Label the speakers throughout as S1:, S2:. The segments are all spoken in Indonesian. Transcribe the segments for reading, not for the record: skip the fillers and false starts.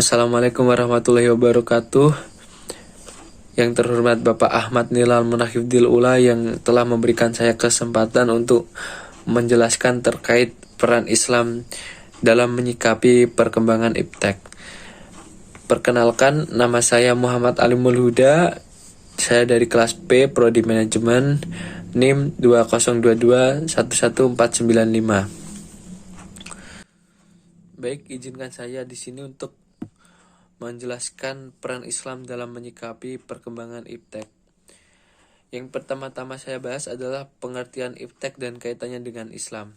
S1: Assalamualaikum warahmatullahi wabarakatuh. Yang terhormat Bapak Ahmad Nilal Munahifdil Ula yang telah memberikan saya kesempatan untuk menjelaskan terkait peran Islam dalam menyikapi perkembangan iptek. Perkenalkan, nama saya Muhammad Alimul Huda. Saya dari kelas P, Prodi Manajemen, NIM 2022-11495. Baik, izinkan saya di sini untuk menjelaskan peran Islam dalam menyikapi perkembangan iptek. Yang pertama-tama saya bahas adalah pengertian iptek dan kaitannya dengan Islam.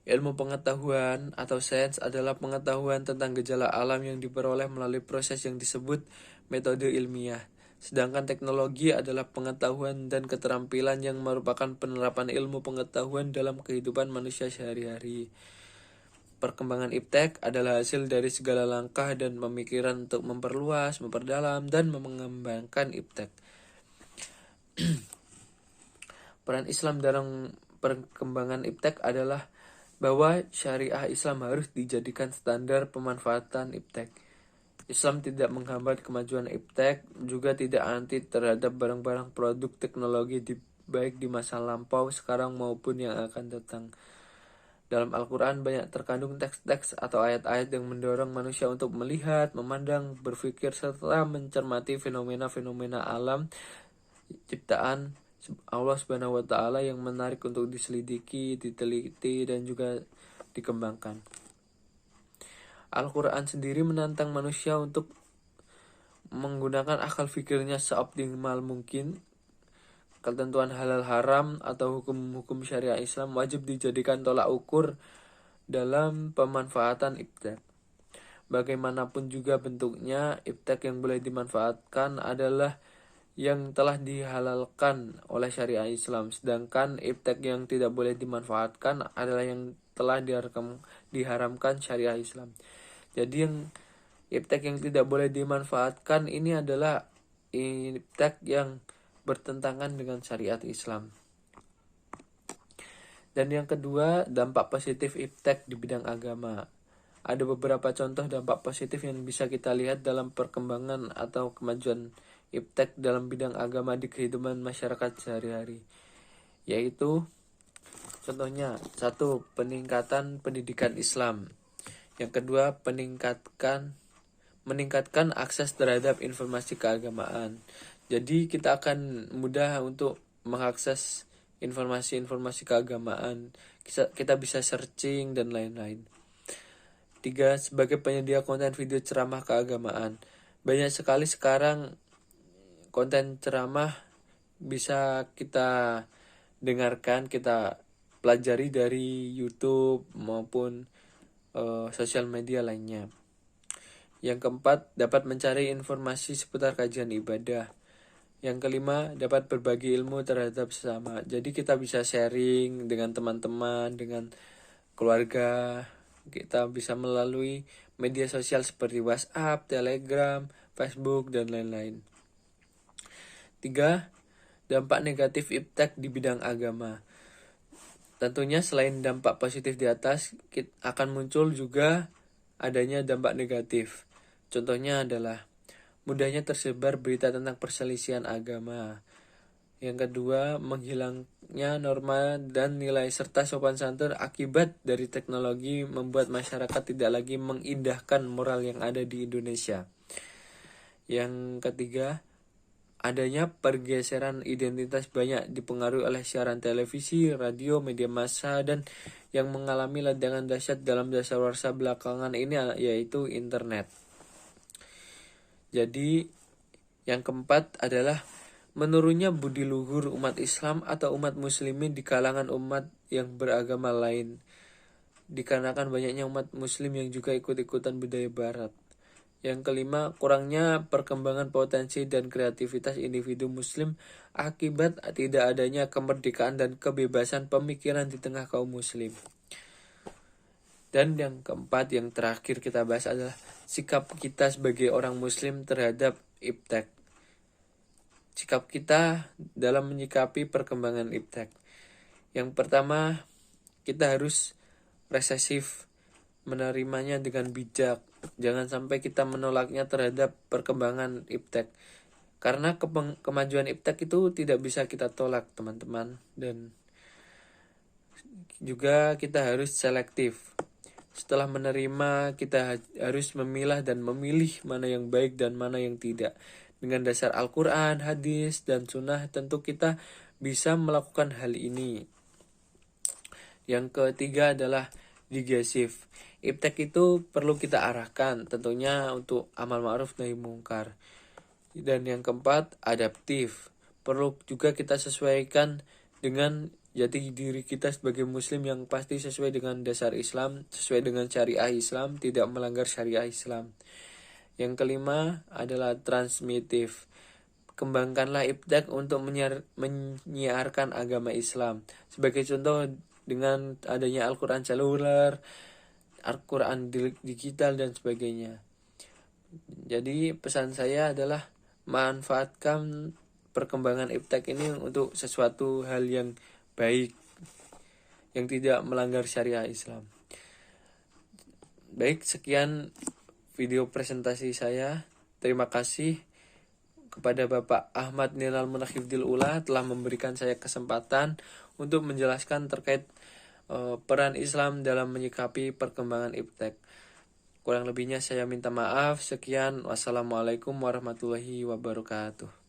S1: Ilmu pengetahuan atau sains adalah pengetahuan tentang gejala alam yang diperoleh melalui proses yang disebut metode ilmiah. Sedangkan teknologi adalah pengetahuan dan keterampilan yang merupakan penerapan ilmu pengetahuan dalam kehidupan manusia sehari-hari. Perkembangan iptek adalah hasil dari segala langkah dan pemikiran untuk memperluas, memperdalam, dan mengembangkan iptek. Peran Islam dalam perkembangan iptek adalah bahwa syariah Islam harus dijadikan standar pemanfaatan iptek. Islam tidak menghambat kemajuan iptek, juga tidak anti terhadap barang-barang produk teknologi baik di masa lampau, sekarang maupun yang akan datang. Dalam Al-Quran banyak terkandung teks-teks atau ayat-ayat yang mendorong manusia untuk melihat, memandang, berpikir, serta mencermati fenomena-fenomena alam ciptaan Allah Subhanahu wa Ta'ala yang menarik untuk diselidiki, diteliti, dan juga dikembangkan. Al-Quran sendiri menantang manusia untuk menggunakan akal fikirnya seoptimal mungkin. Ketentuan halal haram atau hukum-hukum syariah Islam wajib dijadikan tolak ukur dalam pemanfaatan iptek. Bagaimanapun juga bentuknya, iptek yang boleh dimanfaatkan adalah yang telah dihalalkan oleh syariah Islam, sedangkan iptek yang tidak boleh dimanfaatkan adalah yang telah diharamkan syariah Islam. Jadi yang iptek yang tidak boleh dimanfaatkan ini adalah iptek yang bertentangan dengan syariat Islam. Dan yang kedua, dampak positif iptek di bidang agama. Ada beberapa contoh dampak positif yang bisa kita lihat dalam perkembangan atau kemajuan iptek dalam bidang agama di kehidupan masyarakat sehari-hari. Yaitu, contohnya, 1. Peningkatan pendidikan Islam. Yang kedua, meningkatkan akses terhadap informasi keagamaan. Jadi kita akan mudah untuk mengakses informasi-informasi keagamaan. Kita bisa searching dan lain-lain. 3. Sebagai penyedia konten video ceramah keagamaan. Banyak sekali sekarang konten ceramah bisa kita dengarkan, kita pelajari dari YouTube maupun sosial media lainnya. Yang keempat, dapat mencari informasi seputar kajian ibadah. Yang kelima, dapat berbagi ilmu terhadap sesama. Jadi kita bisa sharing dengan teman-teman, dengan keluarga. Kita bisa melalui media sosial seperti WhatsApp, Telegram, Facebook, dan lain-lain. 3. Dampak negatif iptek di bidang agama. Tentunya selain dampak positif di atas, akan muncul juga adanya dampak negatif. Contohnya adalah mudahnya tersebar berita tentang perselisihan agama. Yang kedua, menghilangnya norma dan nilai serta sopan santun akibat dari teknologi membuat masyarakat tidak lagi mengindahkan moral yang ada di Indonesia. Yang ketiga, adanya pergeseran identitas banyak dipengaruhi oleh siaran televisi, radio, media massa, dan yang mengalami ledakan dahsyat dalam dasawarsa belakangan ini yaitu internet. Jadi, yang keempat adalah menurunnya budi luhur umat Islam atau umat muslimin di kalangan umat yang beragama lain, dikarenakan banyaknya umat muslim yang juga ikut-ikutan budaya barat. Yang kelima, kurangnya perkembangan potensi dan kreativitas individu muslim akibat tidak adanya kemerdekaan dan kebebasan pemikiran di tengah kaum muslim. Dan yang keempat, yang terakhir kita bahas adalah sikap kita sebagai orang muslim terhadap iptek. Sikap kita dalam menyikapi perkembangan iptek. Yang pertama, kita harus resesif menerimanya dengan bijak. Jangan sampai kita menolaknya terhadap perkembangan iptek. Karena kemajuan iptek itu tidak bisa kita tolak, teman-teman. Dan juga kita harus selektif. Setelah menerima, kita harus memilah dan memilih mana yang baik dan mana yang tidak. Dengan dasar Al-Quran, hadis, dan sunnah, tentu kita bisa melakukan hal ini. Yang ketiga adalah digesif. Iptek itu perlu kita arahkan, tentunya untuk amal ma'ruf nahi mungkar. Dan yang keempat, adaptif. Perlu juga kita sesuaikan dengan jati diri kita sebagai muslim yang pasti sesuai dengan dasar Islam, sesuai dengan syariah Islam, tidak melanggar syariah Islam. Yang kelima adalah transmitif. Kembangkanlah iptek untuk menyiarkan agama Islam. Sebagai contoh, dengan adanya Al-Quran seluler, Al-Quran digital, dan sebagainya. Jadi pesan saya adalah manfaatkan perkembangan iptek ini untuk sesuatu hal yang baik, yang tidak melanggar syariah Islam. Baik, sekian video presentasi saya. Terima kasih kepada Bapak Ahmad Nilal Munahifdil Ula telah memberikan saya kesempatan untuk menjelaskan terkait peran Islam dalam menyikapi perkembangan iptek. Kurang lebihnya saya minta maaf. Sekian, wassalamualaikum warahmatullahi wabarakatuh.